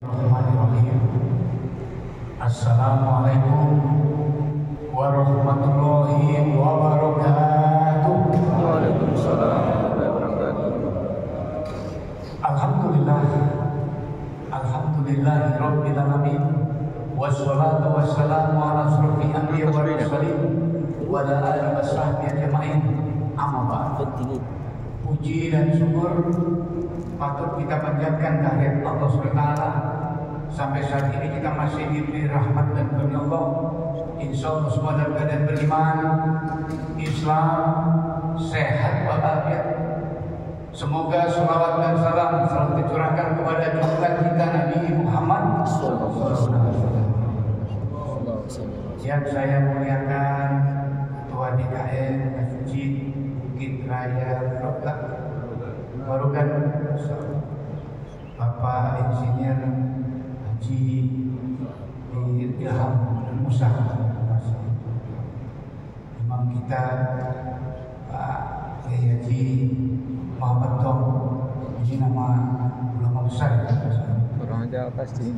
Bismillahirrahmanirrahim. Assalamualaikum warahmatullahi wabarakatuh. Waalaikumsalam warahmatullahi wabarakatuh. Alhamdulillah, alhamdulillahi rabbil alamin. Wassalatu wassalamu ala asyrofil anbiya'i wal mursalin wa ala alihi washabbihi ajma'in. Amma ba'd. Puji dan syukur patut kita panjatkan kehadirat Allah SWT. Sampai saat ini kita masih diberi rahmat dan karunia Allah. Insya Allah semua dalam keadaan beriman, Islam, sehat walafiat. Semoga salawat dan salam selalu dicurahkan kepada junjungan kita Nabi Muhammad yang saya muliakan, Ketua DKM Masjid Bukit Raya Kota Barukan, Bapak Insinyur Haji Ilham Musa, Imam kita Pak Kiai Haji Muhammad Tong. Ini nama ulama besar. Orang Jawa pasti.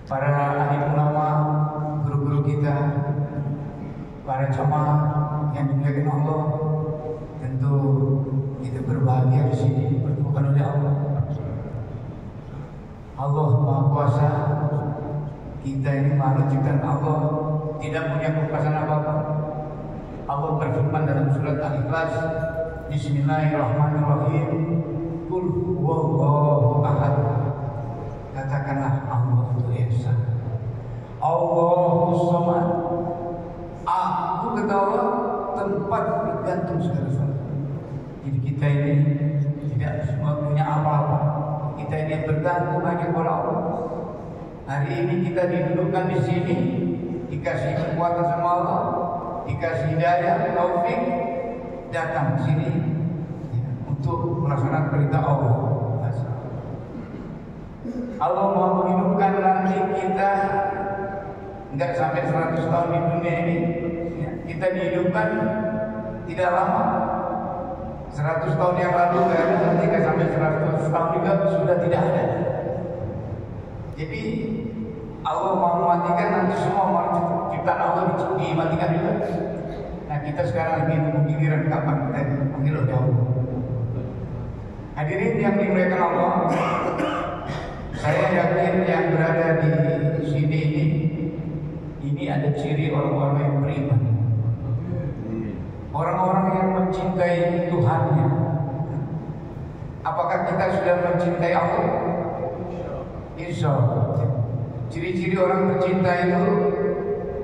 Para ahli ulama, guru-guru kita, para jamaah yang dimuliakan Allah, tentu kita berbahagia di sini dipertemukan oleh Allah. Allah Maha Kuasa. Kita ini makhluk ciptaan Allah, tidak punya kekuasaan apa-apa. Allah berfirman dalam surat Al-Ikhlas, Bismillahirrahmanirrahim. Qul huwallahu ahad. Katakanlah Allah itu Esa. Allahus Samad. Aku kata Allah tempat bergantung segala sesuatu. Jadi kita ini tidak semua punya apa-apa. Kita ini bergantung hanya kepada Allah. Hari ini kita didudukkan di sini, dikasih kekuatan sama Allah, dikasih hidayah, taufik, datang ke sini untuk melaksanakan perintah Allah. Allah mau menghidupkan nanti kita enggak sampai 100 tahun di dunia ini. Kita dihidupkan tidak lama. 100 tahun yang lalu ketika sampai 100 tahun juga sudah tidak ada. Jadi Allah mau mematikan nanti semua ciptaan Allah dimatikan juga. Nah kita sekarang lagi menunggu giliran kapan kita dipanggil oleh Allah. Hadirin yang dimuliakan Allah, saya yakin yang berada di sini ini ada ciri orang-orang yang beriman. Orang-orang yang mencintai Tuhannya. Apakah kita sudah mencintai Allah? Insya Allah. Ciri-ciri orang bercinta itu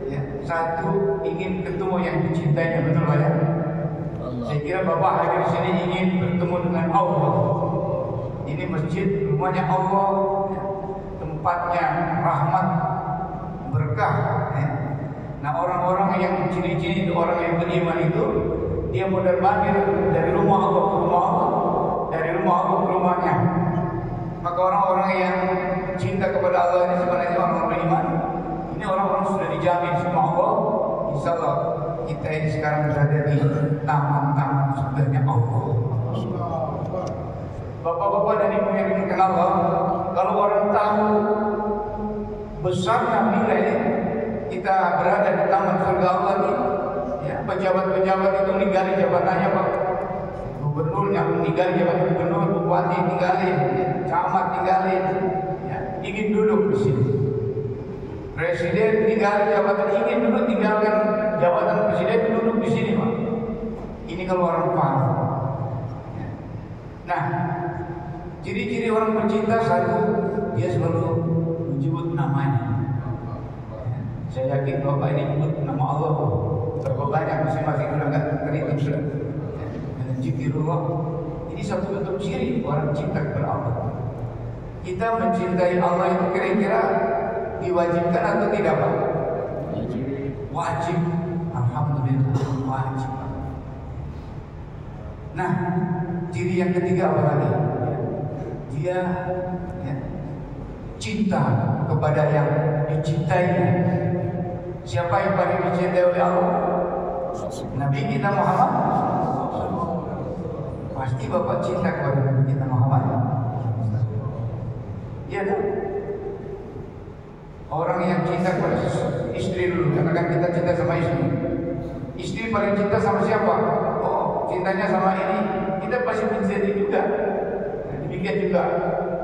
ya, satu, ingin ketemu yang dicintainya, betul Pak ya? Saya kira Bapak hadir di sini ingin bertemu dengan Allah. Ini masjid, rumahnya Allah, tempatnya rahmat, berkah. Ya. Nah orang-orang yang ciri-ciri orang yang beriman itu dia mondar-mandir dari rumah Allah ke rumah Allah, dari rumah Allah ke rumahnya. Maka orang-orang yang cinta kepada Allah ini sebenarnya orang beriman. Ini orang-orang sudah dijamin sama Allah. Insya Allah kita ini sekarang berada di taman-taman surganya Allah. Bapak-bapak dan ibu yang dimuliakan Allah, kalau orang tahu besarnya nilai kita berada di taman surga Allah ini, ya, pejabat-pejabat itu meninggali jabatannya Pak. Gubernurnya meninggali jabatan gubernur, bupati tinggalin, ya, camat tinggalin, ya, ingin duduk di sini. Presiden tinggal jabatan, ingin duduk tinggalkan jabatan presiden, duduk di sini Pak. Ini kalau orang paham. Ya. Nah, ciri-ciri orang bercinta satu, dia selalu menyebut namanya. Saya yakin Bapak ini menyebut nama Allah. Berapa banyak masing-masing sudah enggak terhitung sudah. Dengan zikirullah. Ini satu bentuk ciri orang cinta kepada Allah. Kita mencintai Allah itu kira-kira diwajibkan atau tidak Pak? Wajib. Alhamdulillah wajib. Nah, ciri yang ketiga apa lagi? Dia ya, cinta kepada yang dicintainya. Siapa yang paling dicintai oleh Allah? Nabi kita Muhammad. Pasti Bapak cinta kepada Nabi kita Muhammad. Iya kan? Orang yang cinta kepada istri dulu, karena kan kita cinta sama istri. Istri paling cinta sama siapa? Oh, cintanya sama ini. Kita pasti mencintai juga. Nah, demikian juga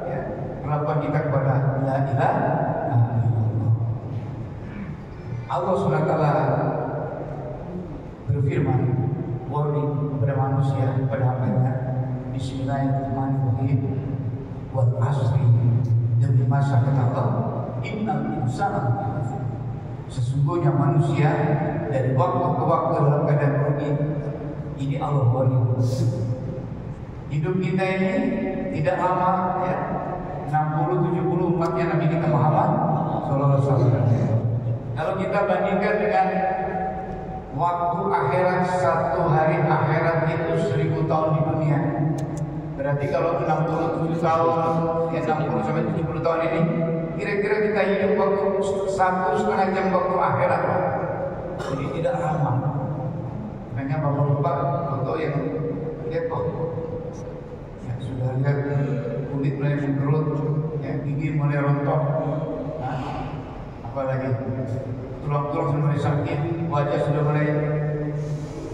ya, perlakuan kita kepada la ilaha illallah. Allah SWT berfirman, warning kepada manusia, kepada hambanya, Bismillahirrahmanirrahim, wal asri, demi masa kata Allah, innal insana, sesungguhnya manusia dari waktu ke waktu dalam keadaan rugi. Ini Allah warning. Hidup kita ini tidak lama ya, 60-70 umatnya Nabi kita Muhammad SAW. Kalau kita bandingkan dengan waktu akhirat, satu hari akhirat itu 1000 tahun di dunia. Berarti kalau 67 tahun, ya 60 sampai 70 tahun ini, kira-kira kita hidup waktu 1,5 jam waktu akhirat. Jadi tidak lama. Makanya bapak-bapak foto yang lihat kok, ya sudah lihat kulit mulai mengkerut, ya gigi mulai rontok, nah, apalagi tulang-tulang sudah mulai sakit, wajah sudah mulai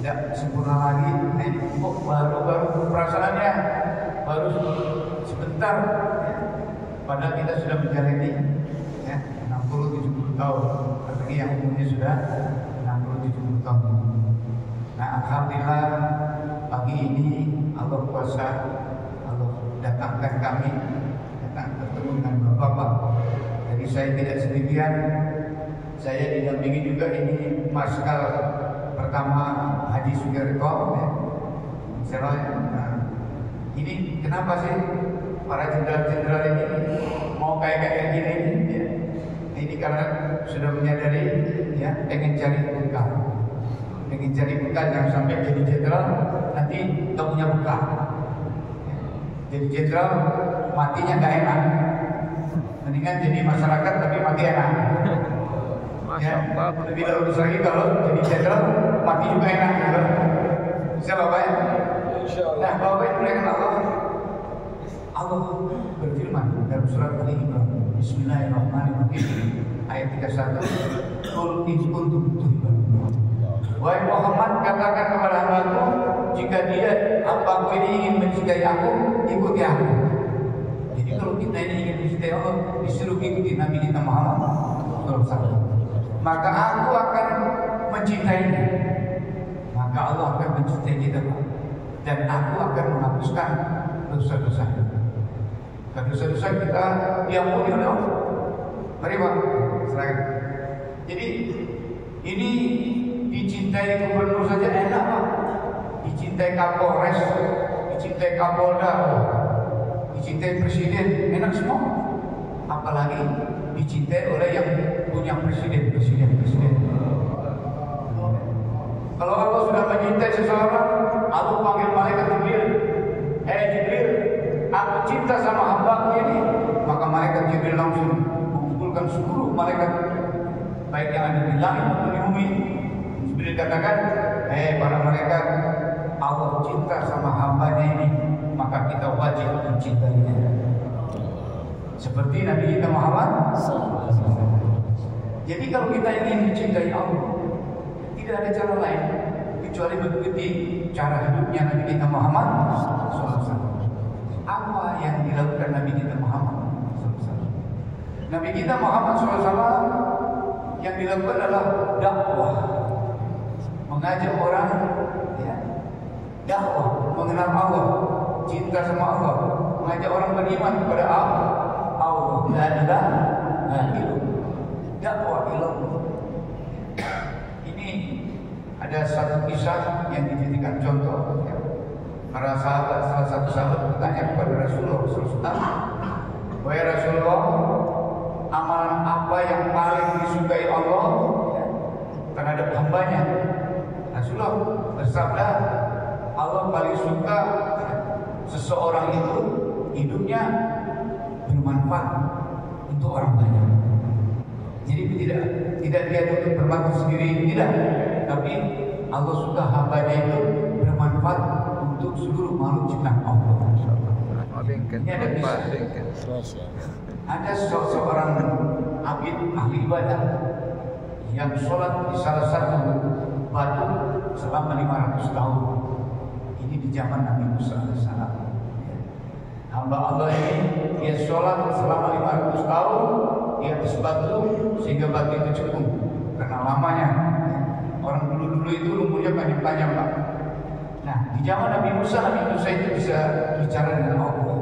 tidak sempurna lagi. Nah, ini kok baru perasaannya baru sebentar, ya. Padahal kita sudah menjalani ya 60-70 tahun, apalagi yang umurnya sudah 60-70 tahun. Nah, alhamdulillah pagi ini Allah kuasa, Allah datangkan kami, datang bertemu dengan bapak-bapak. Jadi saya tidak sendirian, saya didampingi juga ini marskal pertama Haji Sugiarto ya. Nah, ini kenapa sih para jenderal-jenderal ini mau kayak gini ya? Ini karena sudah menyadari ya, pengen cari bekal. Pengen cari bekal, jangan sampai jadi jenderal nanti gak punya bekal. Jadi jenderal matinya gak enak. Mendingan jadi masyarakat tapi mati enak. Ya, lebih bagus lagi kalau jadi jenderal mati juga enak gitu. Bisa Bapak ya? Nah, Bapak itu mulai kenal Allah berfirman dalam surat Al-Imran, Bismillahirrahmanirrahim, ayat 31, Qul in kuntum tuhibbun. Wahai Muhammad, katakan kepada hambaku, jika hambaku ini ingin mencintai aku, ikuti aku. Jadi kalau kita ini ingin mencintai Allah, disuruh ikuti Nabi kita Muhammad SAW. Maka aku akan mencintainya. Maka Allah akan mencintai kita, dan aku akan menghapuskan dosa-dosa. Dosa-dosa kita diampuni oleh Allah. Mari Pak, silakan. Jadi ini dicintai gubernur saja enak Pak. Dicintai Kapolres, dicintai Kapolda, dicintai presiden, enak semua. Apalagi dicintai oleh yang punya presiden. Kalau Allah sudah mencintai seseorang, Allah panggil malaikat Jibril. Jibril, aku cinta sama hamba ini. Maka malaikat Jibril langsung mengumpulkan seluruh malaikat, baik yang ada di langit maupun di bumi. Jibril katakan, para malaikat, Allah cinta sama hambanya ini, maka kita wajib mencintainya. Seperti Nabi kita Muhammad. Jadi kalau kita ingin mencintai Allah, tidak ada cara lain kecuali mengikuti cara hidupnya Nabi kita Muhammad SAW. Apa yang dilakukan Nabi kita Muhammad SAW? Nabi kita Muhammad SAW yang dilakukan adalah dakwah, mengajak orang ya, dakwah, mengenal Allah, cinta sama Allah, mengajak orang beriman kepada Allah. La ilaha illallah. Dakwah ilmu. Ini ada satu kisah yang dijadikan contoh ya. Para sahabat, salah satu sahabat bertanya kepada Rasulullah SAW, wahai Rasulullah, amalan apa yang paling disukai Allah ya, terhadap hambanya? Rasulullah bersabda, Allah paling suka ya, seseorang itu hidupnya bermanfaat untuk orang banyak. Jadi tidak dia untuk bermanfaat sendiri, tidak, tapi Allah suka hambanya itu bermanfaat untuk seluruh makhluk ciptaan Allah. bengkel, Ini ada Pak kisah. bengkel. Ada seorang abid ahli ibadah yang sholat di salah satu batu selama 500 tahun. Ini di zaman Nabi Musa AS. Hamba Allah ini dia sholat selama 500 tahun di atas batu sehingga batu itu cukup karena lamanya. Orang dulu itu umurnya panjang-panjang, Pak. Nah, di zaman Nabi Musa itu bisa bicara dengan Allah.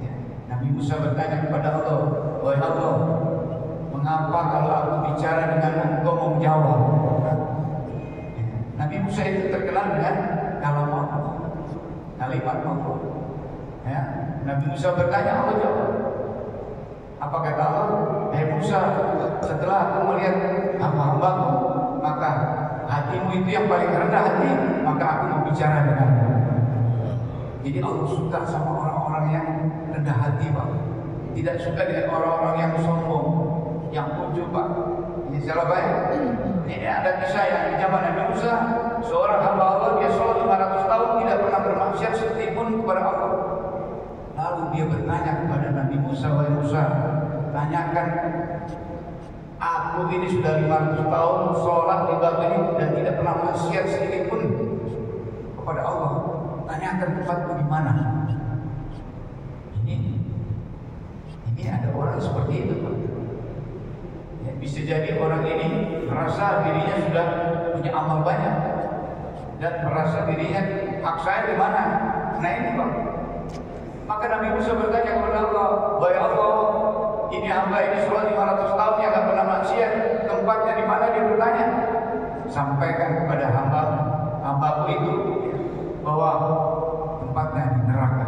Ya, Nabi Musa bertanya kepada Allah, wahai Allah, mengapa kalau aku bicara dengan engkau mau menjawab? Nabi Musa itu terkenal dengan kalam Allah, kalimat Allah. Ya, Nabi Musa bertanya, Allah jawab. Apa kata Allah? Musa, setelah aku melihat hamba-hambaku, maka hatimu itu yang paling rendah hati, maka aku mau bicara denganmu. Jadi Allah suka sama orang-orang yang rendah hati, Pak. Tidak suka dengan orang-orang yang sombong, yang ujub, Pak. Ini salah baik. Ini ada kisah yang di zaman Nabi Musa, seorang hamba Allah dia sholat 500 tahun tidak pernah bermaksiat sedikit pun kepada Allah. Lalu dia bertanya kepada Nabi Musa, wahai Musa, tanyakan, aku ini sudah 500 tahun sholat di batu ini dan tidak pernah maksiat sedikit pun kepada Allah. Tanyakan tempatku di mana. Ini ada orang seperti itu, Pak. Ya, bisa jadi orang ini merasa dirinya sudah punya amal banyak dan merasa dirinya hak saya di mana. Nah ini, Pak. Maka Nabi Musa bertanya kepada Allah, wahai Allah, ini hamba ini sholat 500 tahun yang tidak pernah maksiat, tempatnya di mana? Dia bertanya. Sampaikan kepada hambaku itu bahwa tempatnya di neraka.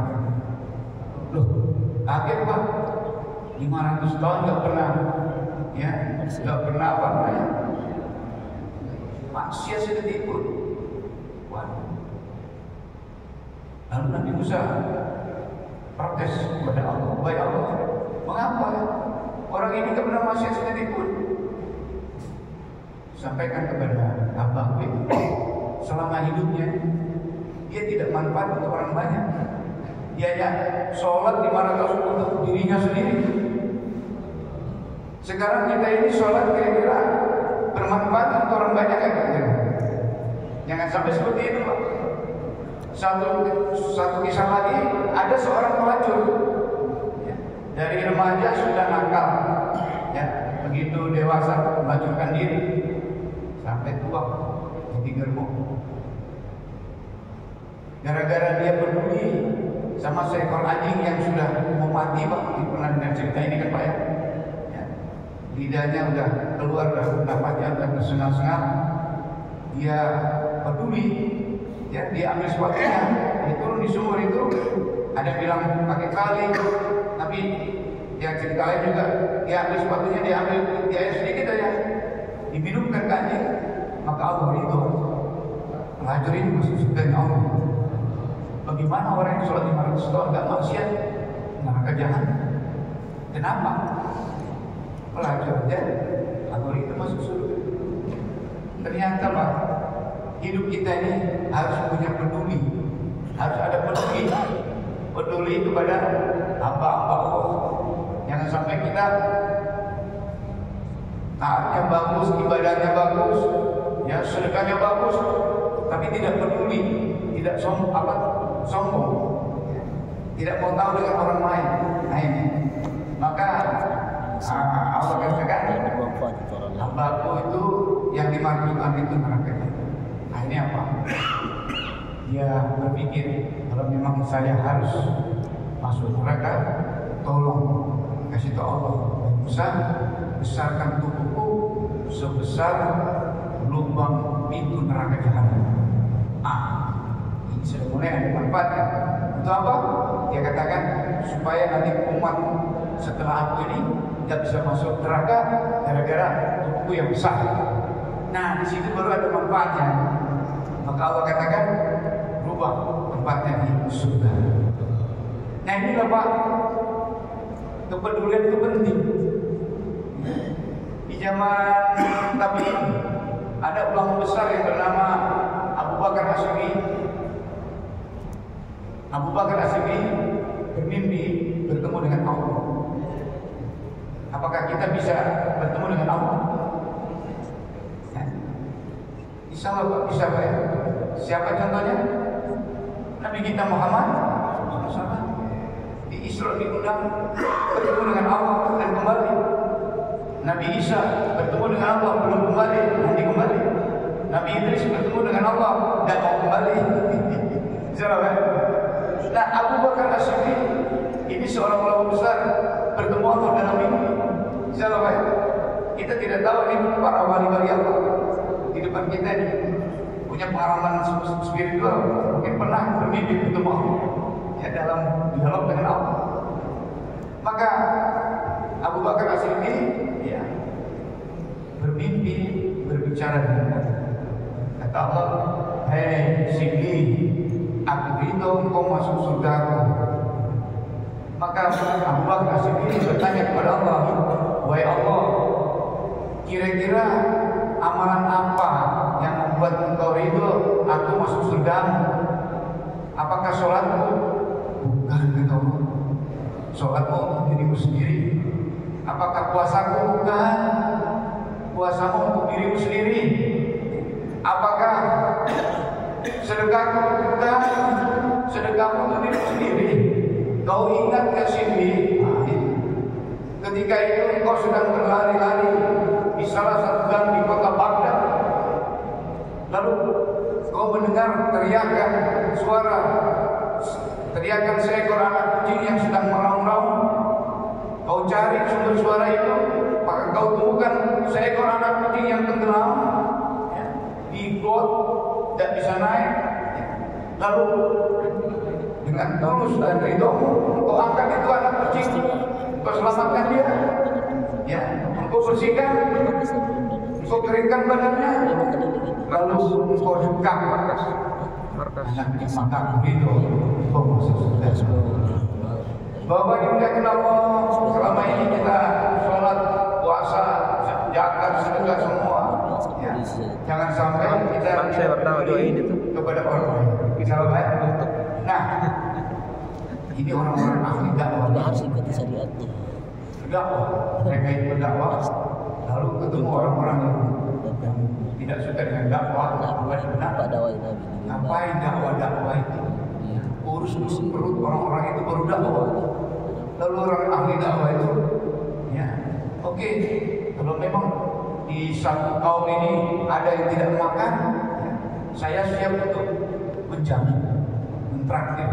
Loh, kaget, Pak. 500 tahun nggak pernah, ya, nggak pernah apa namanya maksiat sedikit pun. Waduh. Lalu Nabi Musa protes kepada Allah, wahai Allah, mengapa orang ini tak pernah maksiat sedikit pun? Sampaikan kepada hamba itu, selama hidupnya dia tidak manfaat untuk orang banyak. Dia hanya sholat 500 untuk dirinya sendiri. Sekarang kita ini sholat kira-kira bermanfaat untuk orang banyak kan? Jangan sampai seperti itu, Pak. Satu kisah lagi, ada seorang pelacur, ya, dari remaja sudah nakal, ya, begitu dewasa melacurkan diri sampai tua jadi gerbong. Gara-gara dia peduli sama seekor anjing yang sudah mau mati, Pak. Pernah dengar cerita ini kan, Pak, ya? Ya. Lidahnya udah keluar, napasnya udah tersengal-sengal. Dia peduli. Ya, dia ambil sepatunya, dia turun di sumur itu, ada bilang pakai tali, tapi yang cerita lain juga, dia ambil sepatunya, dia ambil di air sedikit aja, diminumkan ke anjing, maka Allah itu pelacur ini masih suka dengan Allah. Bagaimana orang yang sholat 500 tahun gak maksiat, neraka jahanam? Kenapa? Pelacur aja, Allah itu masuk surga. Ternyata, Pak, hidup kita ini harus punya peduli, harus ada peduli kepada hamba-hamba Allah. Jangan sampai kita taatnya bagus, ibadahnya bagus, ya sedekahnya bagus, tapi tidak peduli, tidak sombong, tidak mau tahu dengan orang lain. Nah ini, maka Allah katakan, hambaku itu yang dimaksudkan itu neraka. Akhirnya apa? Dia berpikir, kalau memang saya harus masuk neraka, tolong kasih tahu Allah, Musa, besarkan tubuhku sebesar lubang pintu neraka jahanam. Ini sudah mulai ada manfaatnya. Untuk apa? Dia katakan supaya nanti umat setelah aku ini tidak bisa masuk neraka gara-gara tubuhku yang besar. Nah, di situ baru ada manfaatnya. Maka Allah katakan, rubah tempatnya di surga. Nah inilah, Pak, kepedulian itu penting. Di zaman tabi'in ada ulama besar yang bernama Abu Bakar Asy'ari. Abu Bakar Asy'ari bermimpi bertemu dengan Allah. Apakah kita bisa bertemu dengan Allah? Ya. Insya Allah bisa, Pak. Siapa contohnya? Nabi kita Muhammad SAW. Di Isra diundang bertemu dengan Allah dan kembali. Nabi Isa bertemu dengan Allah belum kembali, nanti kembali. Nabi Idris bertemu dengan Allah dan mau kembali. Siapa? Nah, Abu Bakar As-Siddiq ini seorang ulama besar bertemu Allah dalam mimpi. Siapa? Kita tidak tahu ini para wali-wali Allah di depan kita ini punya pengalaman spiritual, mungkin pernah bermimpi bertemu Allah ya dalam dialog dengan Allah. Maka Abu Bakar As-Siddiq ya bermimpi berbicara dengan Allah. Kata Allah, hei Siddiq, aku ridho engkau masuk surgaku. Maka Abu Bakar As-Siddiq bertanya kepada Allah, wahai Allah, kira-kira amalan apa yang membuat engkau ridho aku masuk surgamu? Apakah sholatku? Bukan, kata Allah. Sholatmu untuk dirimu sendiri. Apakah puasaku? Bukan. Puasamu untuk dirimu sendiri. Apakah sedekahku? Bukan. Sedekahmu untuk dirimu sendiri. Kau ingat ke sini? Ketika itu kau sedang berlari-lari di salah satu gang di kota Baghdad. Lalu kau mendengar teriakan seekor anak kucing yang sedang meraung-raung. Kau cari sumber suara itu, maka kau temukan seekor anak kucing yang tenggelam di got, tidak bisa naik. Lalu dengan tulus dan ridhomu, kau angkat itu anak kucing, kau selamatkan dia, ya, kau bersihkan, kau keringkan badannya, lalu kau dekat anak mataku itu, kau masuk surga. Bapak Ibu yang kenapa selama ini kita sholat, puasa, zakat, sedekah semua, ya, jangan sampai kita kepada orang lain. Nah, ini orang-orang ahli dakwah harus ikuti syariatnya. Dakwah, mereka itu berdakwah, lalu ketemu orang-orang yang tidak suka dengan dakwah, ngapain dakwah itu? Urus perut orang-orang itu baru dakwah. Lalu orang ahli dakwah itu, ya, oke, kalau memang di satu kaum ini ada yang tidak makan, ya, saya siap untuk menjamin, mentraktir.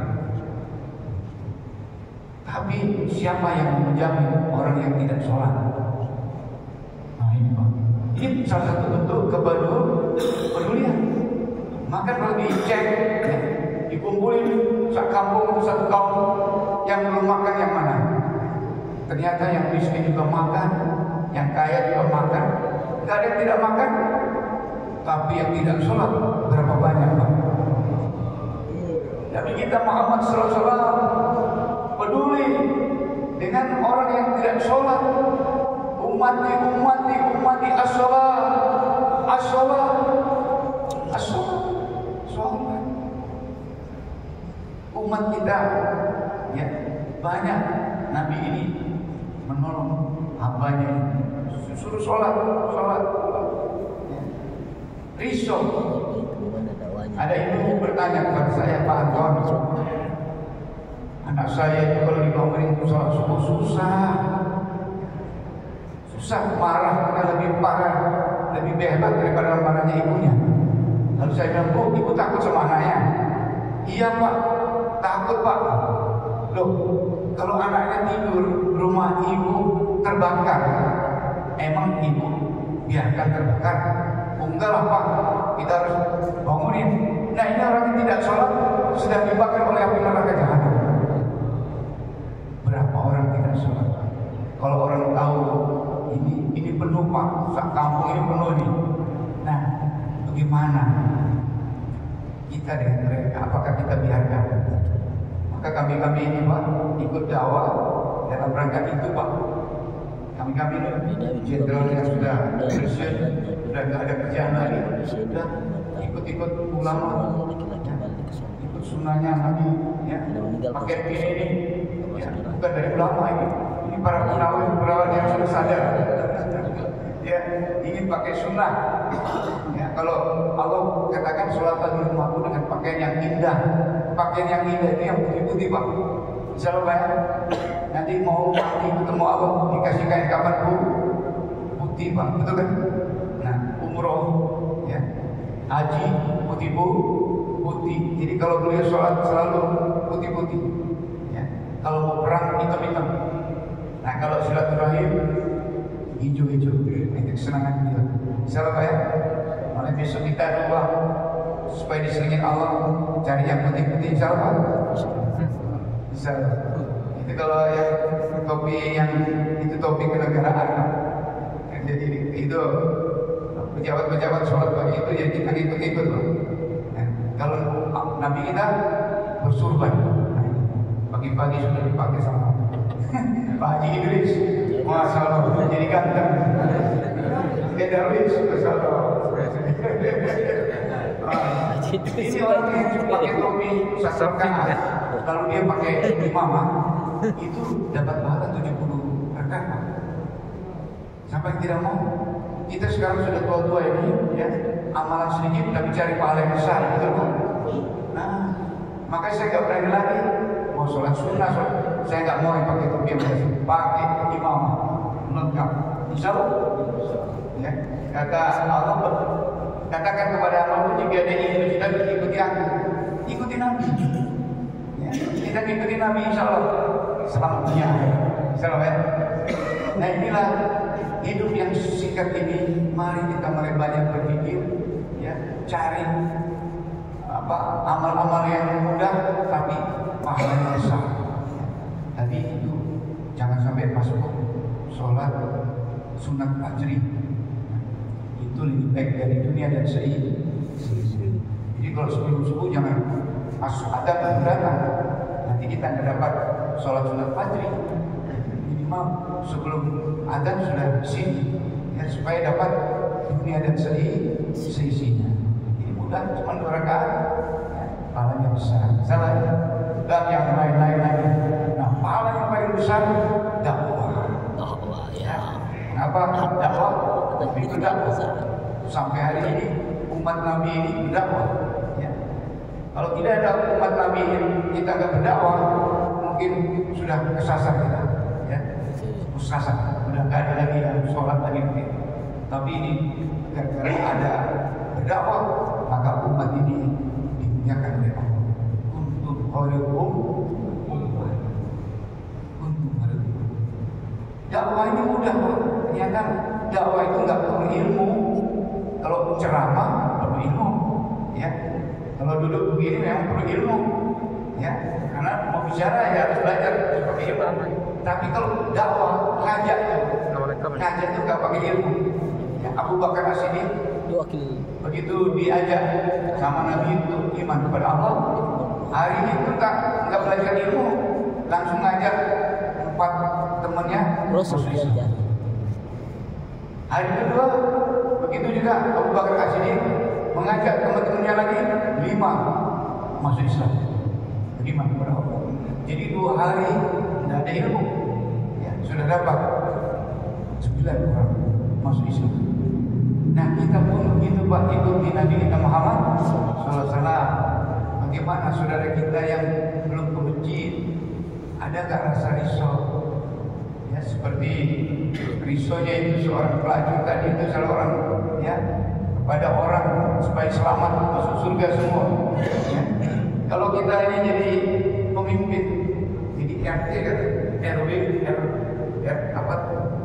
Tapi siapa yang menjamin orang yang tidak sholat? Nah ini Pak, ini salah satu bentuk kepedulian. Maka kalau dicek, ya, dikumpulin satu kampung, satu kaum yang belum makan yang mana? Ternyata yang miskin juga makan, yang kaya juga makan. Tidak ada yang tidak makan, tapi yang tidak sholat berapa banyak Pak? Nabi kita Muhammad SAW peduli dengan orang yang tidak sholat. Ummati as-sholat, as-sholat, as-sholat, sholat. Umat kita, ya, banyak Nabi ini menolong hambanya ini, suruh sholat, ya. Risau. Ada ibu bertanya kepada saya, Pak Anton, anak saya itu kalau dibangunin untuk sholat subuh susah, marah, lebih parah, lebih hebat daripada marahnya ibunya. Lalu saya bilang, oh, ibu takut sama anaknya? Iya Pak, takut Pak. Loh, kalau anaknya tidur, rumah ibu terbakar, emang ibu biarkan terbakar? Enggak lah Pak, kita harus bangunin. Nah ini orang yang tidak sholat sedang dibakar oleh api neraka jahanam. Berapa orang tidak sholat? Kalau orang tahu ini penuh Pak, kampung ini penuh nih. Nah, bagaimana kita dengan mereka? Apakah kita biarkan? Maka kami ini Pak ikut dakwah dalam rangka itu Pak. Kami ini jenderal yang sudah pensiun, sudah nggak ada kerjaan lagi, sudah ikut ulama, ikut sunnahnya Nabi ya, pakai ini ya, bukan dari ulama ini para perawat yang sudah sadar ya, ingin pakai sunnah ya. Kalau Allah katakan sholatlah di rumahku dengan pakaian yang indah, pakaian yang indah itu yang putih-putih Pak. Insya Allah ya, nanti mau mati ketemu Allah dikasih kain kapan putih Pak, betul kan? Nah umroh ya, haji putih. Jadi kalau beliau sholat selalu putih-putih ya. Kalau mau perang hitam-hitam. Nah kalau silaturahim hijau-hijau, itu kesenangan beliau. Insya Allah ya. Mulai besok kita doa supaya diselingin Allah, cari yang putih-putih insya Allah. Insya Allah. Itu kalau yang topi yang itu topi kenegaraan. Jadi itu pejabat-pejabat sholat pagi itu ya kita ikut-ikut loh. Kalau Nabi kita bersurban, pagi-pagi sudah dipakai sama Pak Haji Idris, Masya Allah, jadi ganteng. Dia Darwis, Masya Allah. Ini orang yang pakai topi sasaran, kalau dia pakai imamah, itu dapat pahala 70 rakaat. Sampai tidak mau. Kita sekarang sudah tua-tua ini, ya, amalan sedikit tapi cari pahala yang besar, betul kan? Nah, makanya saya nggak berani lagi mau sholat sunnah, saya nggak mau yang pakai topi yang biasa, pakai imamah lengkap. Insya Allah, ya, kata Allah, katakan kepada hamba jika ada yang ingin kita ikuti aku, ikuti Nabi. Ya, kita ikuti Nabi, insya Allah selamat dunia, insya Allah ya. Nah inilah hidup yang singkat ini, mari kita mulai banyak berpikir, ya, cari amal-amal yang mudah tapi pahalanya besar. Tadi itu jangan sampai masuk sholat sunat fajri, itu lebih baik dari dunia dan seisi. Jadi kalau sebelum subuh jangan pas ada datang, nanti kita nggak dapat sholat sunat fajri. Minimal sebelum adzan sudah di sini ya, supaya dapat dunia dan seisinya. Ini mudah, cuma 2 rakaat, ya, pahalanya besar. Salah ya? Dan yang lain-lain lagi. Nah, pahala yang paling besar dakwah. Ya. Kenapa dakwah? Itu dakwah. Sampai hari ini umat Nabi ini berdakwah. Ya. Kalau tidak ada umat Nabi ini, kita nggak berdakwah, mungkin sudah kesasar kita. Ya. Kesasar. Udah nggak ada lagi yang sholat lagi begitu. Tapi ini gara-gara ada berdakwah, maka umat ini dimuliakan oleh Allah. Untuk khairum ummah. Untuk khairum. Dakwah ini mudah Pak. Ternyata dakwah itu nggak perlu ilmu. Kalau ceramah perlu ilmu, ya. Kalau duduk begini memang perlu ilmu, ya. Karena mau bicara ya harus belajar seperti ilmu. Tapi kalau dakwah ngajak itu nggak pakai ilmu. Ya, Abu Bakar As-Siddiq begitu diajak sama Nabi itu iman kepada Allah, hari itu nggak belajar ilmu, langsung ngajak 4 temannya masuk Islam. Hari kedua begitu juga Abu Bakar As-Siddiq mengajak teman-temannya lagi 5 masuk Islam, beriman kepada Allah. Jadi 2 hari tidak ada ilmu, ya, sudah dapat 9 orang masuk Islam. Nah kita pun begitu Pak, ikuti Nabi kita Muhammad SAW. Bagaimana saudara kita yang belum ke masjid, ada gak rasa risau? Ya seperti risaunya itu seorang pelacur tadi itu salah orang, ya, kepada orang supaya selamat masuk surga semua. Ya. Kalau kita ini jadi pemimpin, jadi RT kan, RW,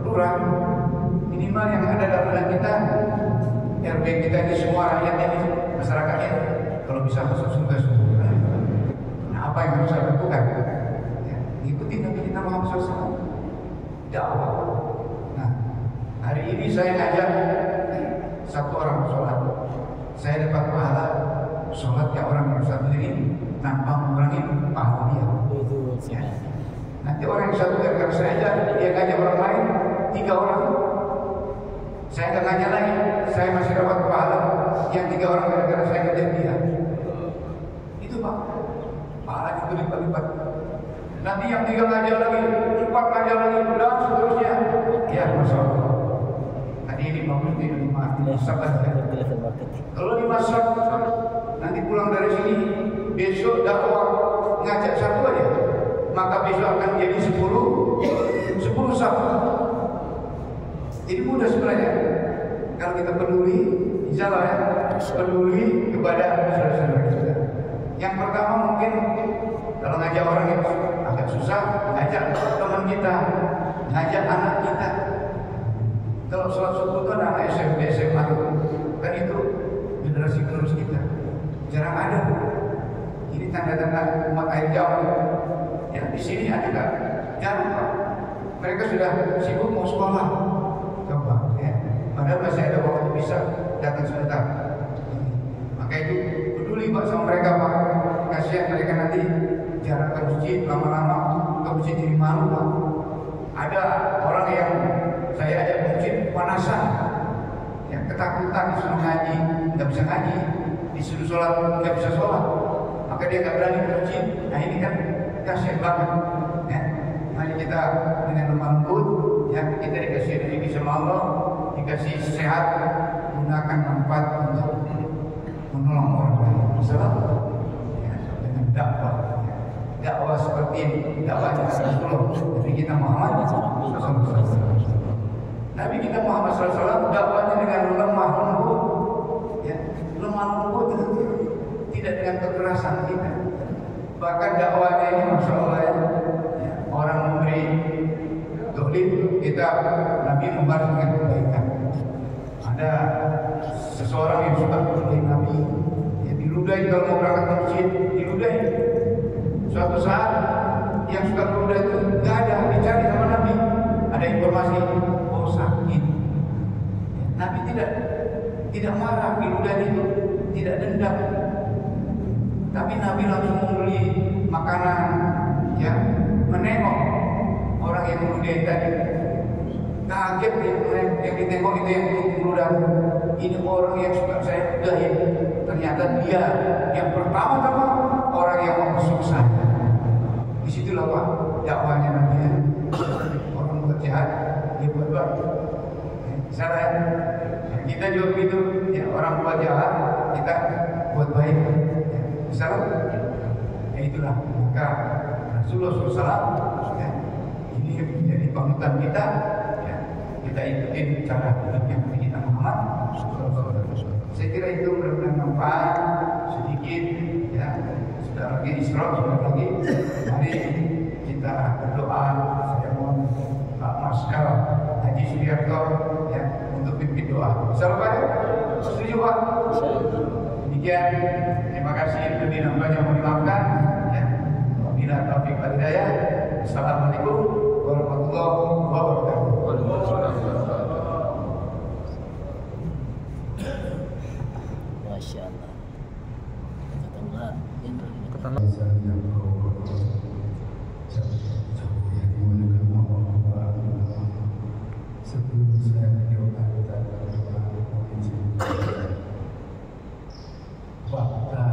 lurah, minimal yang ada dalam benak kita, RW kita ini semua rakyatnya ini, masyarakatnya, kalau bisa masuk surga semua. Nah apa yang harus saya lakukan? Ya, ikuti Nabi kita Muhammad SAW, dakwah. Nah hari ini saya ngajak 1 orang sholat, saya dapat pahala sholatnya orang yang satu ini tanpa mengurangi pahala dia. Ya. Nanti orang yang satu gara-gara saya aja, dia ngajak orang lain 3 orang, saya nggak ngajak lagi, saya masih dapat pahala yang 3 orang gara-gara saya ngajak dia. Itu Pak. berlipat-lipat. Nanti yang 3 ngajar lagi, 4 ngajar lagi, dan seterusnya. Ya, Masya Allah. Tadi ini bagus di rumah masak aja. Kalau dimasak, nanti pulang dari sini, besok dakwah ngajak satu aja, maka besok akan jadi 10 satu. Jadi mudah sebenarnya. Kalau kita peduli, insya Allah ya, peduli kepada saudara-saudara kita. Yang pertama mungkin kalau ngajak orang yang agak susah, ngajak teman kita, ngajak anak kita. Kalau sholat subuh itu anak SMP, SMA kan itu generasi penerus kita. Jarang ada. Ini tanda-tanda umat akhir zaman. Ya di sini ada nggak? Jarang Pak. Mereka sudah sibuk mau sekolah. Coba ya. Padahal masih ada waktu bisa datang sebentar. Maka itu peduli Pak sama mereka Pak. Kasihan mereka nanti jarak ke masjid lama-lama ke masjid jadi malu Pak. Ada orang yang saya ajak ke masjid panasan, ya ketakutan disuruh ngaji, nggak bisa ngaji, disuruh sholat nggak bisa sholat, maka dia nggak berani ke masjid. Nah ini kan kasihan banget. Ya. Mari kita dengan lemah lembut, ya kita dikasih rezeki sama Allah, dikasih sehat, gunakan manfaat untuk menolong orang lain. Salam. Ya, dengan dakwah. Ya. Dakwah seperti ini, dakwahnya Rasulullah. Nabi kita Muhammad SAW. Nabi kita Muhammad SAW dakwahnya dengan lemah lembut, ya lemah lembut, tidak dengan kekerasan kita. Bahkan dakwahnya ini Masya Allah ya, orang memberi dolim kita, Nabi membalas dengan kebaikan. Ada seseorang yang suka dolim Nabi, ya diludahi kalau mau berangkat ke masjid, diludahi. Suatu saat yang suka meludah itu nggak ada, dicari sama Nabi. Ada informasi, oh sakit. Nabi tidak marah diludah itu, tidak dendam. Tapi Nabi langsung membeli makanan, ya menengok orang yang meludah tadi. Kaget yang ditengok itu yang meludah. Ini orang yang suka saya ludahi. Ternyata dia yang pertama-tama orang yang membesuk saya. Disitulah Pak dakwahnya Nabi. Orang buat jahat, dia buat baik. Salah ya? Kita juga begitu. Ya, orang buat jahat, kita buat baik. Salah. Ya itulah. Maka Rasulullah SAW ya, ini menjadi panutan kita. Ya, kita ikutin cara hidupnya kita Muhammad. Saya kira itu benar-benar manfaat sedikit. Ya, sudah lagi Isra, sudah lagi. Mari kita berdoa. Saya mohon Pak Marskal Haji Suryarto ya untuk pimpin doa. Insyaallah ya. Setuju Pak? Demikian. Terima kasih lebih banyak yang dimaafkan. Ya. Wabillahi taufiq wal hidayah. Assalamualaikum warahmatullahi wabarakatuh. Masya Allah. Sebelum saya berdoa, kita berdoa fakta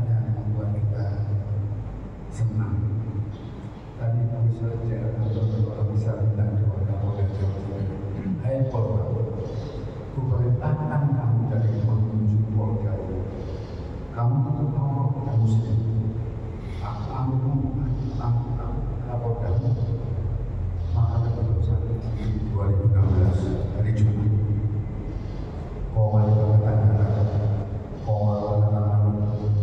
yang membuat kita senang. Tadi kami saja berdoa bisa tentang doa kamu dan doa. Hai Polda, ku perintahkan kamu dari menuju Polda. Kamu tetap mau kamu sendiri. Aku ambilmu, aku kamu. Maka keputusan 2016 hari Jumat. Kawal Ketanggalan, Kawal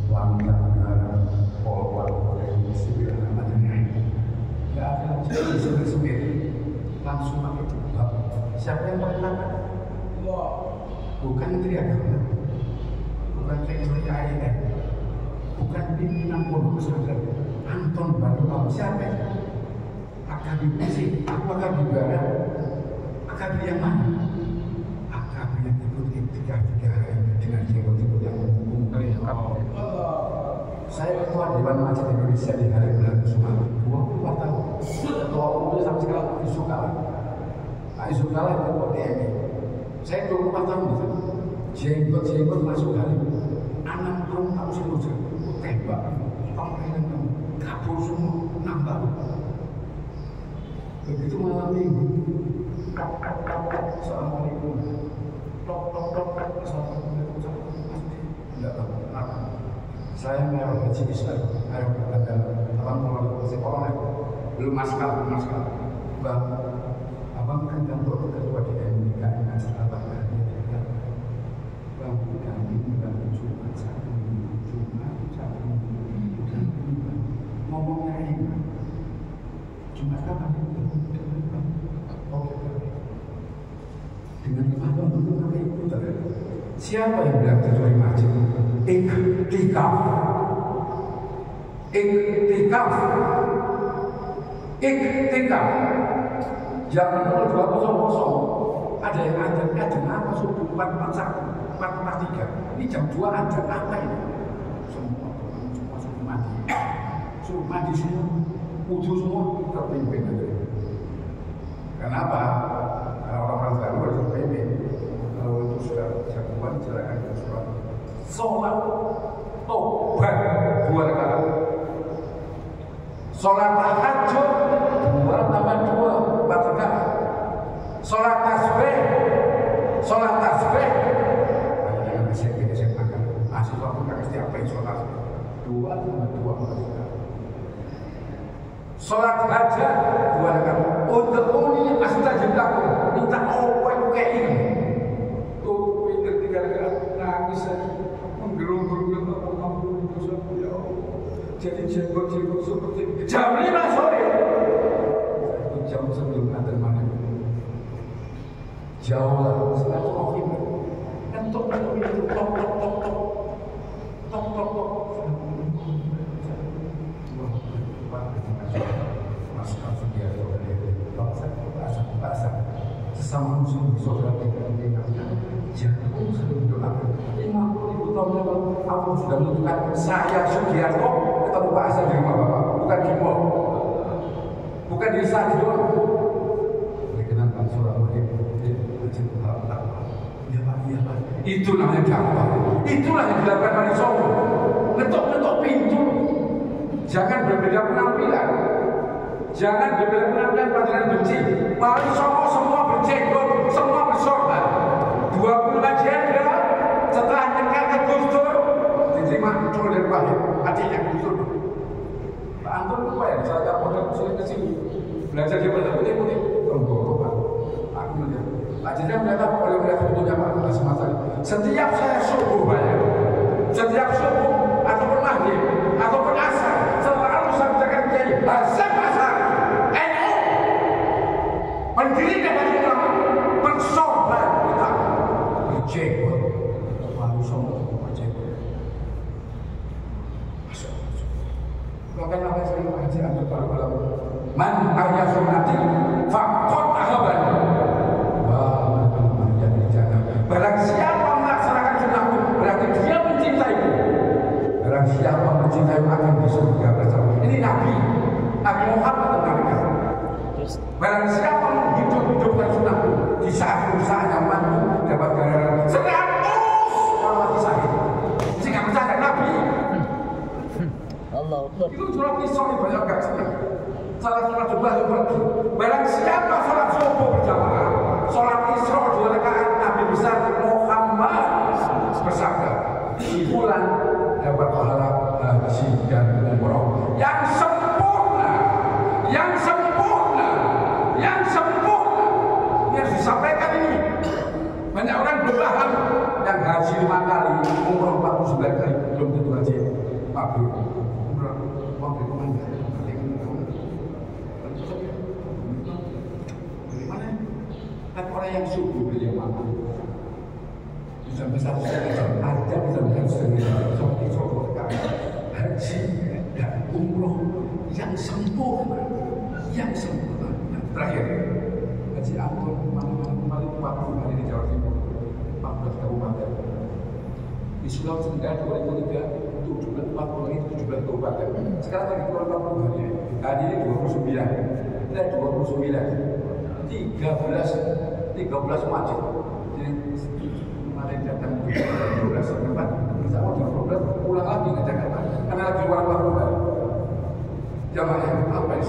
Wanita Negara, Polwan oleh sipil namanya. Tidak ada jadi sendiri langsung pakai jubah. Siapa yang perintahkan? Bukan Menteri Agama, bukan Sekretariat AIN, bukan pimpinan pondok pesantren. Anton Bartolom siapa? Akabir sih, aku akabir juga. Akabir yang mana? Akabir yang ikuti 3 hari dengan jenggot-jenggot yang menghukum. Saya ketua Dewan Masjid Indonesia di hari bulan Sumatera 24 tahun. Ketua umum sampai sekarang Yusuf Kala. Yusuf Kala itu ketua DMI. Saya 24 tahun itu. Jenggot-jenggot masuk hari 6 tahun kamu sih tembak. Kamu kabur Apa? Begitu malam minggu, Assalamualaikum, Assalamualaikum, tidak apa. Saya mau haji Islam, ayo berkata, abang mau sekolah, belum maskal. Bang, abang kan kantor ketua di MDKN acara abang hari ini. Bang, kami bukan Jumat satu ngomongnya ini. Jumat kapan itu? Dengan abang belum ada ikut. Siapa yang bilang kecuali masjid? Iktikaf. Jangan 02.00 ada yang ada apa subuh 441 443 ini jam 2 ada apa ini? Semua suruh mandi semua wudhu semua terpimpin aja. Kenapa? Karena orang-orang baru harus terpimpin. Kalau itu sudah jagoan silakan sholat. Sholat tobat 2 rakaat. Sholat tahajud 2 tambah 2 4 rakaat. Sholat tasbih. Yang saya makan. Masih waktu nggak mesti apa yang sholat 2 tambah 2 4 rakaat. Sholat hajat 2 rakaat. Untuk ini masih terjebak. Minta apa yang kayak ini. Tuh pinter 3 rakaat nangis saja. Menggerung-gerung ampun dosaku ya Allah. Jadi jenggot seperti jam 5 sore. Itu jam sebelum adzan maghrib. Jauh lah. Silaturahim. Entok itu tok. Masukkan sedia bahasa sesama muslim saudara kita jangan sering doakan. 50.000 tahun yang lalu Allah sudah menentukan saya Sugiarto ketemu Pak Hasan di rumah Bapak, bukan di mall, bukan di stadion. Berkenan Pak Surah Mahir, iya Pak. Itu namanya dakwah. Itulah yang dilakukan Wali Songo. Ngetok pintu. Jangan berbeda penampilan. Jangan berbeda penampilan pelajaran benci. Wali Songo semua berjenggot, semua bersorban. 20 kajian ya. Setelah nyekar ke Gus Dur, diterima cuma dari Wahid, adiknya Gus Dur. Pak Anton lupa ya, saya modal muslim ke sini. Belajar di mana? Putih-putih. Tunggu, Pak. Aku melihat. Pak Jenderal melihat apa? Oleh melihat fotonya Pak Anton semasa. Setiap saya subuh banyak. Setiap subuh ataupun maghrib ataupun asar, selalu saya bacakan kiai Hasan Basar, NU, pendiri dari ulama, bersorban kita, berjenggot, lalu sombong berjenggot. Masuk. Makanya apa sering mengaji antar para ulama. Man ahya sunnati faqad ahabani. Wah, man jadi jangan. Barang siapa melaksanakan sunnahku, berarti dia mencintaiku. Barang siapa mencintai akan di surga bersama. Ini Nabi Muhammad Nabi. Barang siapa menghidupkan sunnahku di saat rusaknya mantu dapat ganjaran 100 orang mati sakit. Mesti nggak percaya Nabi. Allah Akbar. Itu surah Kisah yang banyak kajian. Salah coba lagi. Barang siapa sholat subuh berjamaah, sholat Isra 2 rakaat, Nabi besar Muhammad bersabda, di bulan dapat pahala haji dan umroh yang sempurna. Ini harus disampaikan ini. Banyak orang belum paham yang haji 5 kali, umroh 49 kali belum tentu haji mabrur. Umroh mabrur kemana? Dari mana? Kan orang yang subuh berjamaah sampai 1 jam ada bisa sampai 1 kali haji dan umroh yang sempurna. Yang terakhir haji Anton kemarin 40 hari di Jawa Timur, 14 kabupaten. Di Sulawesi Tenggara 2003 itu 40 hari 17 kabupaten. Sekarang lagi keluar 40 hari. Hari ini 29. Kita 29. 13 masjid. Jadi kemarin datang 12 tempat, bisa mau 12 pulang lagi ke Jakarta karena lagi keluar 40 hari. Jamaah apa yang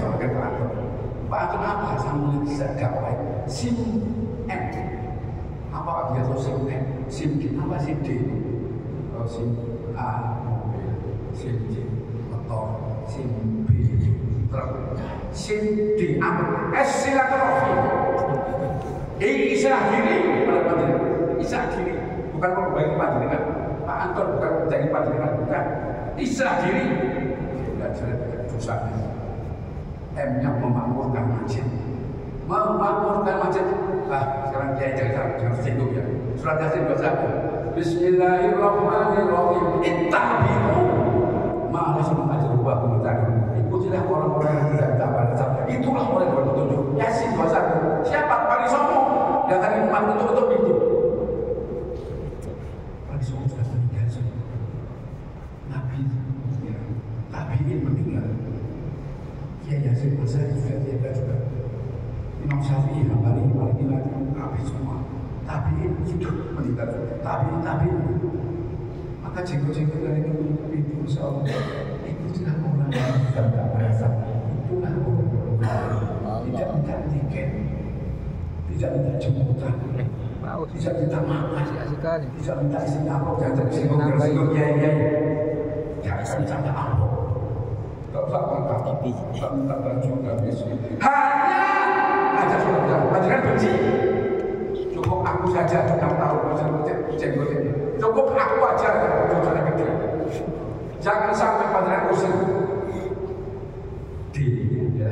Pak kenapa sambil bisa dakwah sim M apa dia tuh sim M sim D apa sim D sim A mobil sim C motor sim B truk sim D apa S silaturahmi islah diri islah diri bukan memperbaiki panjenengan Pak Anton bukan menjadi panjenengan bukan islah diri tidak jelek dosanya M-nya memakmurkan masjid. Memakmurkan masjid. Nah, sekarang dia jangan singgung ya. Surat Yasin 21. Bismillahirrahmanirrahim. Ittabi'u ma lasum ajru wa hum muhtadun. Ikutilah orang-orang yang tidak taat. Itulah orang yang berpetunjuk. Yasin 21. Siapa? Paling sombong. Datang umat untuk itu. Paling sombong sudah meninggal semua. Nabi ya, tabi'in meninggal. Ya Yasin masa juga tiada juga Imam Syafi'i, Hambali, Malikillah, Nabi semua tabi'in sudah meninggal tabi'in maka jenggot-jenggot dari itu insya Allah ikutilah orang yang tidak merasa itulah orang tidak minta tiket tidak minta jemputan tidak minta makan tidak minta isi amplop jangan tersinggung ya jangan minta amplop Tapi hanya aja sudah panjangan benci cukup aku saja 6 tahun jenggot ini cukup aku aja dosanya gede jangan sampai panjangan usir di ya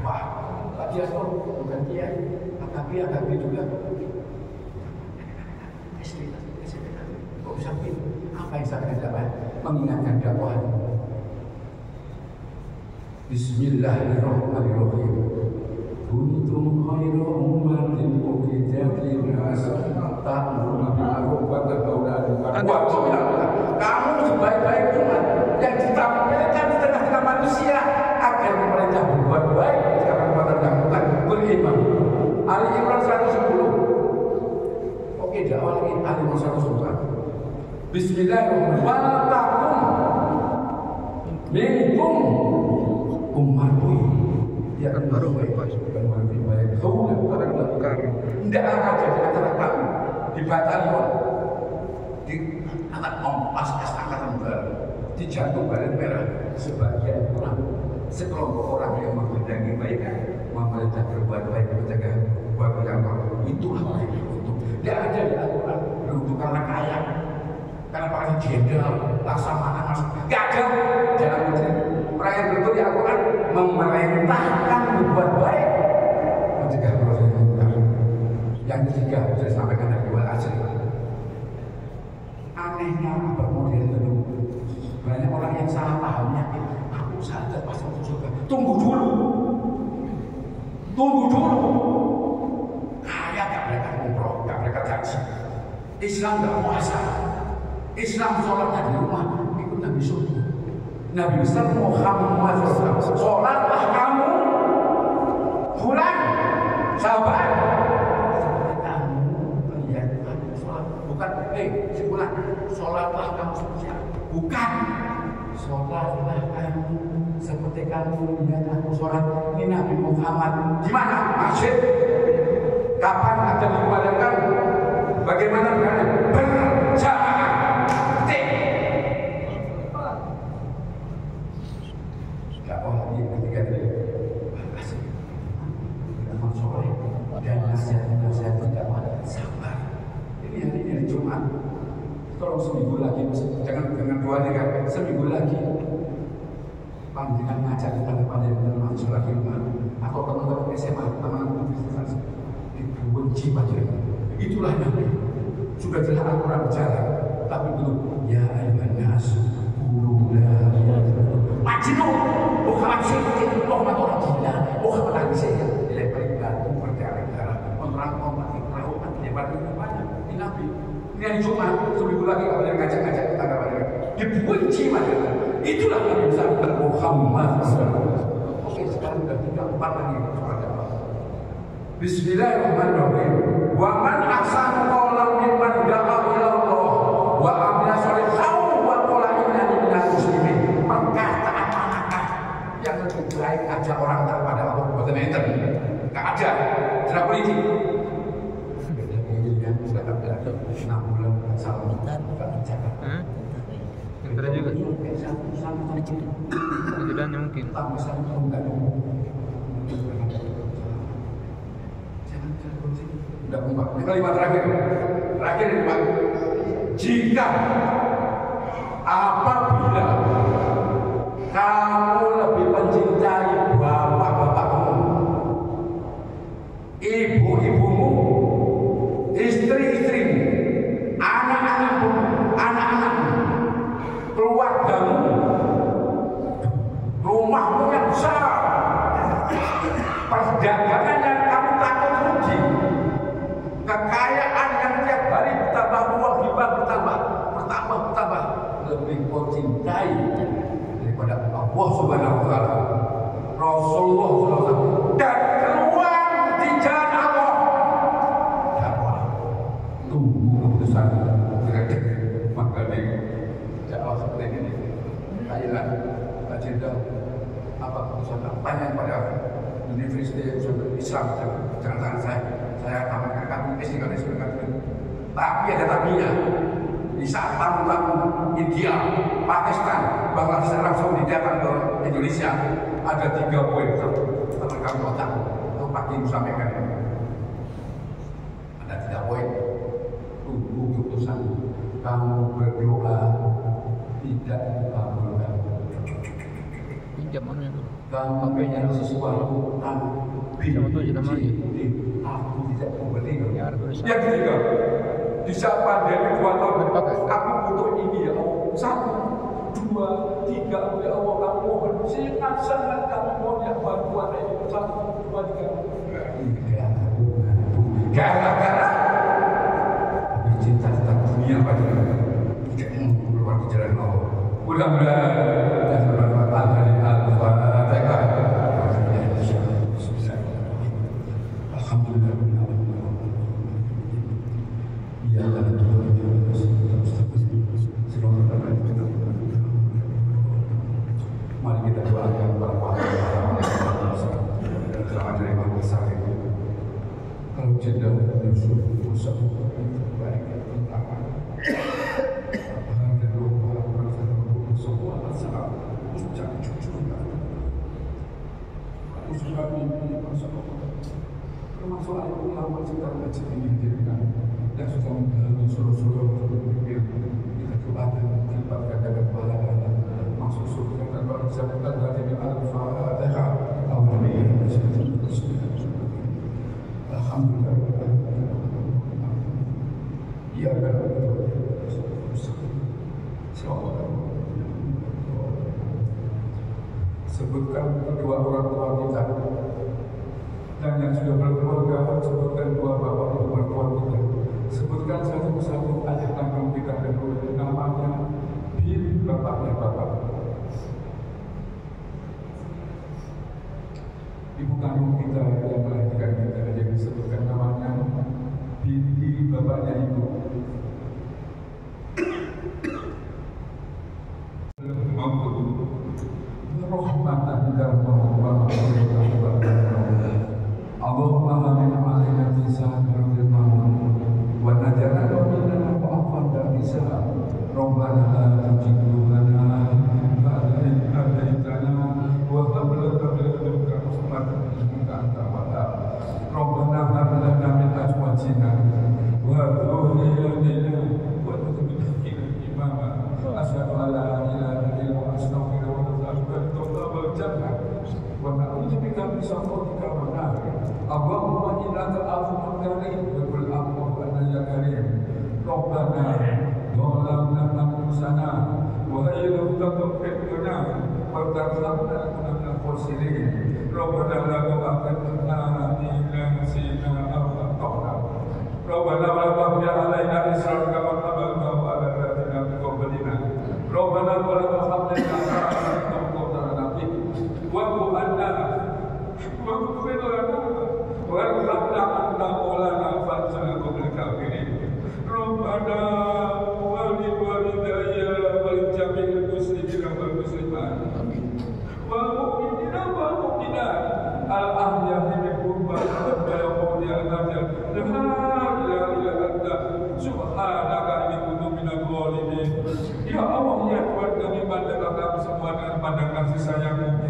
wah lagi asal bukan dia akabi juga kok bisa begini apa yang saya dapat mengingatkan dakwah Bismillahirrahmanirrahim. Kuntum khairu ummatin ukhrijat lin-nas ta'muruna bil ma'ruf wa tanhauna 'anil munkar. Kamu sebaik-baik umat yang ditampilkan di tengah-tengah manusia agar mereka berbuat baik jika perbuatan yang bukan beriman. Ali Imran 110. Oke, dakwah lagi Ali Imran 110. Bismillahirrahmanirrahim. Minkum umatku ya kan baru tidak akan jadi antara kami di batalion di anak kompas angkatan baru di jantung Balet Merah sebagian orang sekelompok orang yang menghendaki kebaikan memerintah berbuat baik menjaga buat yang itulah mereka untuk tidak ada di Al-Quran untuk karena kaya karena pakai jenderal laksamana masuk tidak ada jalan putri orang yang betul di Al-Quran memerintahkan berbuat baik mencegah proses munkar. Yang ketiga sudah disampaikan dari Wal Asri. Anehnya apa model itu banyak orang yang salah pahamnya aku sadar pasti masuk surga. Tunggu dulu kaya gak mereka umroh gak mereka haji Islam gak puasa Islam sholatnya di rumah ikut Nabi surga Nabi besar Muhammad sholatlah kamu bulan sahabat kamu melihat sholat bukan sebulan sholatlah kamu seperti bukan sholatlah kamu seperti kamu melihat aku sholat ini Nabi Muhammad di mana masjid kapan ada dikumandangkan bagaimana berjamaah dan nasihat tidak sabar. Ini hari Jumat. Tolong seminggu lagi, jangan 2 hari kan, seminggu lagi. Panjangan ngajak kita panjangan masuk lagi rumah. Atau teman-teman SMA, teman-teman universitas dibenci panjangan. Itulah Nabi. Sudah jelas Al-Quran berjalan, tapi belum. Ya ayuhan nas, qululah ya Majnun, Muhammad Syekh, Muhammad orang gila, Muhammad Syekh. Ini hari Jumat, seminggu lagi kalau yang ngajak-ngajak kita kabarnya dibenci masyarakat. Itulah Nabi besar Muhammad. Oke, sekarang sudah 3-4 lagi soal apa? Bismillahirrahmanirrahim. Wa man ahsanu qawlan mimman da'a ila Allah wa amila sholihan wa qala innani minal muslimin. Perkataan manakah yang lebih baik ajak orang kepada Allah Ajudannya mungkin. Udah empat. Kalimat terakhir. Terakhir Pak. Jika apabila kamu lebih mencintai bapak-bapakmu, ibu-ibumu, istri-istrimu, anak-anakmu, keluargamu, rumahmu yang besar, perdagangan yang kamu takut rugi, kekayaan yang tiap hari bertambah, uang hibah bertambah, lebih kau cintai daripada Allah Subhanahu wa Ta'ala, Rasulullah SAW, dan keluar di jalan Allah. Dakwah, tunggu keputusan maka di dakwah seperti ini. Ayolah, Pak Jenderal, apa keputusan? Tanya pada Universitas Islam, jangan tanya saya tamatkan kamu istiqomah. Tapi ada tapinya. Di saat tamu-tamu India, Pakistan, Bangladesh, Arab Saudi datang ke Indonesia, ada 3 poin teman kami otak itu pagi sampaikan. Ada 3 poin. Tunggu keputusan. Kamu berdoa tidak dikabulkan. Pinjam mana itu? Kamu punya sesuatu aku tidak membeli. Yang ketiga, di saat pandemi 2 tahun, aku butuh ini ya Allah. 1, 2, 3 ya Allah, kamu mohon sangat kamu mohon yang bantuan ini 1, 2, 3. Gara-gara cinta tentang dunia pada tidak mau keluar di jalan Allah. Mudah-mudahan dan bermanfaat dari Al-Fatihah. Alhamdulillah. Mari kita doakan para pahlawan selamat dari besar itu. Kalau jenderal Yusuf Musa baik pertama dan doa semua masalah ucap cucu usaha ini termasuk ulama kita baca ini dan sudah mengalami suruh-suruh berpikir kita doakan dilibatkan dalam pahala masuk surga dan baru bisa bukan hati di Al-Fatihah. Alhamdulillah. Ya Allah. Sebutkan kedua orang tua kita dan yang sudah berkeluarga, sebutkan dua bapak ibu mertua kita. Sebutkan satu-satu ayah kandung kita dan namanya, bin bapaknya bapak. Ibu kandung kita yang melahirkan kita jadi disebutkan namanya, binti bapaknya ibu. Rahmatan dan Allahumma amin alaina lisan bil ma'ruf wa najana minna wa'afan bisa Rabbana la tuzigh qulubana ba'da idh hadaytana wa hab lana min ladunka rahmatan innaka antal wahhab Rabbana hab lana min azwajina wa dhurriyyatina qurrata a'yun imama asyhadu an la ilaha illa anta astaghfiruka wa atubu ilaik wa na'udzubika min syarri ma Allahumma innaka afuwwun karim wa qul a'udzu bika karim Rabbana zalamna anfusana wa illam taghfir lana wa tarhamna lanakunanna minal khasirin Rabbana la tu'akhidhna in nasina aw akhtana Rabbana la tahmil 'alaina isran kama hamaltahu 'ala alladziina min qablina Rabbana wa la tuhammilna ma la taqdir lana wa'fu 'anna waghfir lana warhamna anta maulana fansurna bil kafirin Rabbana wa li walidayya wal jami'il muslimina wal muslimat wa mu'minina wal mu'minat al ahya'i minhum wal amwat wal amwat la ilaha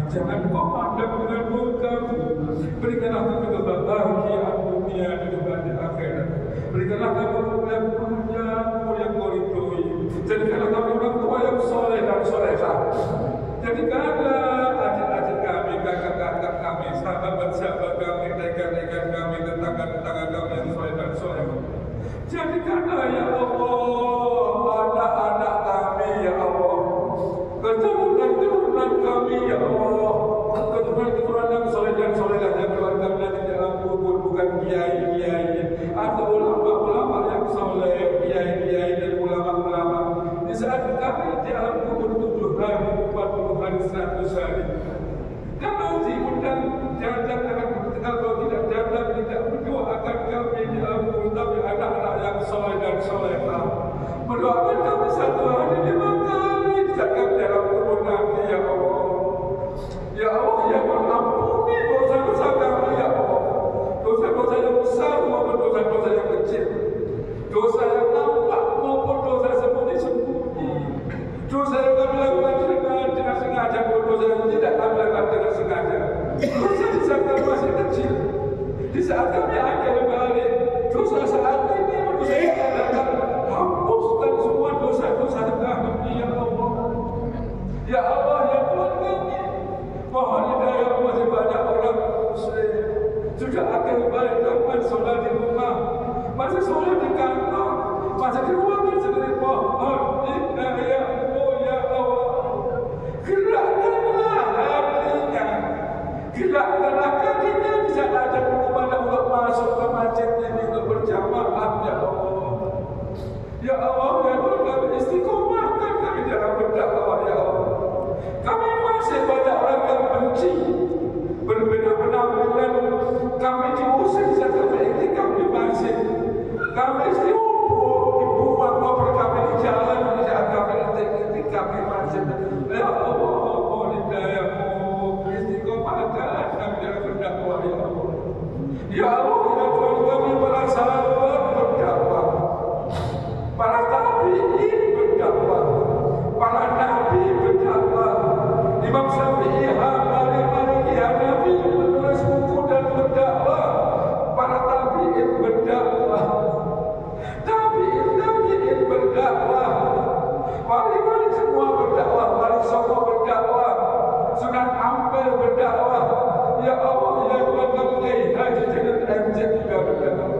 Jangan kau pandang dengan murkamu. Berikanlah kami kebahagiaan dunia dan juga di akhirat. Berikanlah kami umur yang kau ridhoi. Jadikanlah kami orang tua yang soleh dan solehah. Jadikanlah adik-adik kami, kakak-kakak kami, sahabat-sahabat kami, rekan-rekan kami, tetangga-tetangga kami yang soleh dan solehah. Jadikanlah ya Allah anak-anak kami ya Allah, keturunan kami ya Allah, keturunan yang soleh dan solehah yang keluarga di dalam kubur, bukan kiai-kiai atau ulama-ulama yang soleh, kiai-kiai dan ulama-ulama. Di saat kami di alam kubur 7 hari, 40 hari, 100 hari, kalau diundang datang dengan kalau tidak datang tidak mendoakan kami di alam kubur, tapi anak-anak yang soleh dan solehah mendoakan kami 1 hari 5 kali di saat kami dalam kubur nanti ya Allah. Ya Allah yang mengampuni dosa-dosa kami ya Allah, dosa-dosa yang besar maupun dosa-dosa yang kecil, dosa yang nampak maupun dosa sembunyi-sembunyi, dosa yang kami lakukan dengan sengaja maupun dosa yang tidak kami lakukan dengan sengaja. Dosa di saat kami masih kecil, di saat kami akan balik, dosa saat ini dosa yang akan hapuskan semua dosa-dosa kami ya Allah. Ya Allah ya Tuhan kami, mohon hidayah. Masih banyak orang muslim sudah akan balik dapat sholat di rumah, masih sholat di kantor, masih di ruangan sendiri. Mohon hidayahmu ya Allah. Gerakkanlah hatinya, gerakkanlah kakinya di saat ada kepada untuk masuk ke masjid ini untuk berjamaah ya Allah. Ya Allah ya Tuhan kami, istiqomahkan kami dalam berdakwah ya Allah. Kami masih banyak orang yang benci, berbeda penampilan. Kami diusir saat kami iktikaf di masjid. Kami dibuat mobil kami di jalan di saat kami iktikaf di masjid. Ya Allah, mohon hidayahmu, istiqomahkan kami dalam berdakwah ya Allah. Ya Allah ya Tuhan kami, para sahabat berdakwah, para tabi'in berdakwah, para nabi berdakwah, Imam Syafi'i, Hambali, Maliki, Hanafi menulis buku dan berdakwah, para tabi'in berdakwah, tabi'in berdakwah, wali-wali semua berdakwah, wali Songo berdakwah, Sunan Ampel berdakwah. Ya Allah ya Tuhan kami, Kiai Haji Jainal MZ juga berdakwah,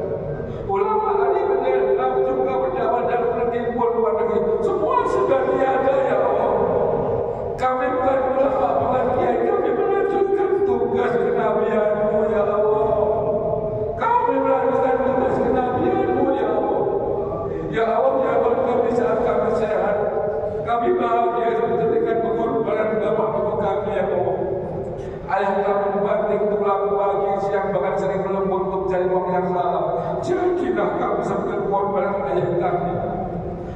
ulama Ali berdakwah juga berdakwah dan pergi luar negeri, semua sudah tiada ya Allah. Kami bukan ulama, bukan kiai, kami melanjutkan tugas kenabian-Mu ya Allah. Kami melanjutkan tugas kenabian-Mu ya Allah. Ya Allah ya Allah kami saat kami sehat, kami bahagia menjadikan pengorbanan bapak ibu kami ya Allah. Ayah kami banting tulang pagi siang bahkan sering melembut untuk mencari uang yang halal. Jadilah kami sebagai pengorbanan ayah kami,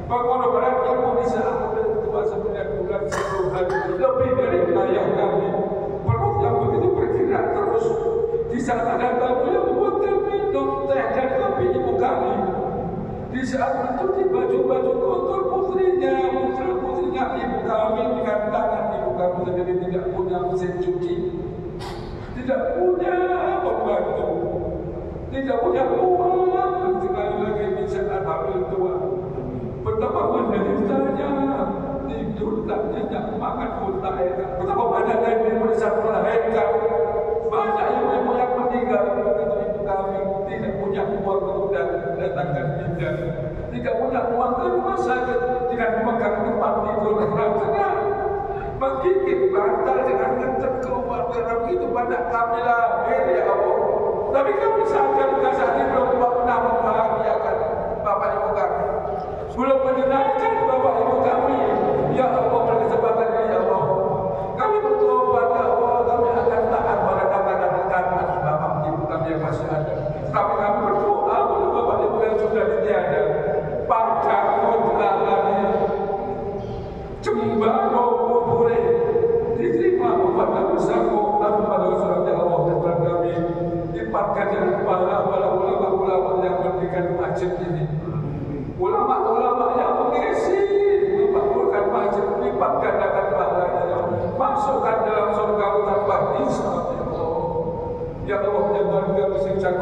pengorbanan ibu di saat tua 9 bulan 10 hari lebih dari ayah kami. Perut yang begitu bergerak terus di saat ada tamu yang membuat kami minum teh dan kopi ibu kami. Di saat itu di baju-baju kotor putrinya ibu kami, dengan tangan ibu kami sendiri, tidak punya mesin cuci, tidak punya pembantu, tidak punya uang, sekali lagi di saat hamil tua. Betapa menderitanya, tidur tak nyenyak, makan pun tak enak. Betapa banyaknya ibu di saat melahirkan, banyak ibu yang meninggal. Begitu ibu kami tidak punya uang untuk datangkan bidan, tidak punya uang ke rumah sakit dengan memegang tempat tidur karena menggigit bantal dengan kencang keluar. Karena begitu banyak kami lahir ya Allah, tapi kami sadar juga saat ini belum pernah membahagiakan bapak ibu kami, belum menyenangkan bapak ibu kami. Ya Allah, pada kesempatan ini ya Allah, kami bertobat ya Allah, kami akan taat pada kata-kata bapak ibu kami yang masih ada. Tapi kami berdoa pada bapak ibu yang sudah ditiada, pada kodlani jembaro kubure diterima pada bersama lalu pada usulannya Allah dan kami dipatkan dengan kepala ulama-ulama yang mendirikan masjid ini, ulama-ulama yang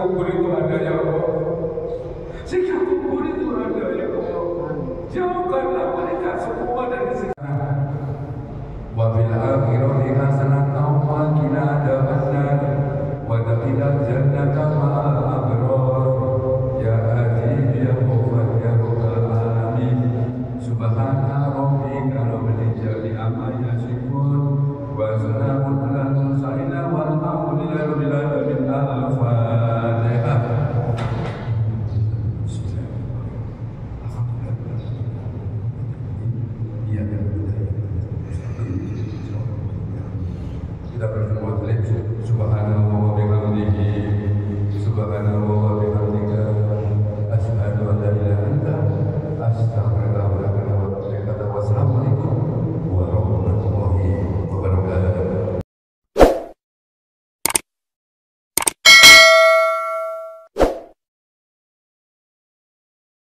kubur itu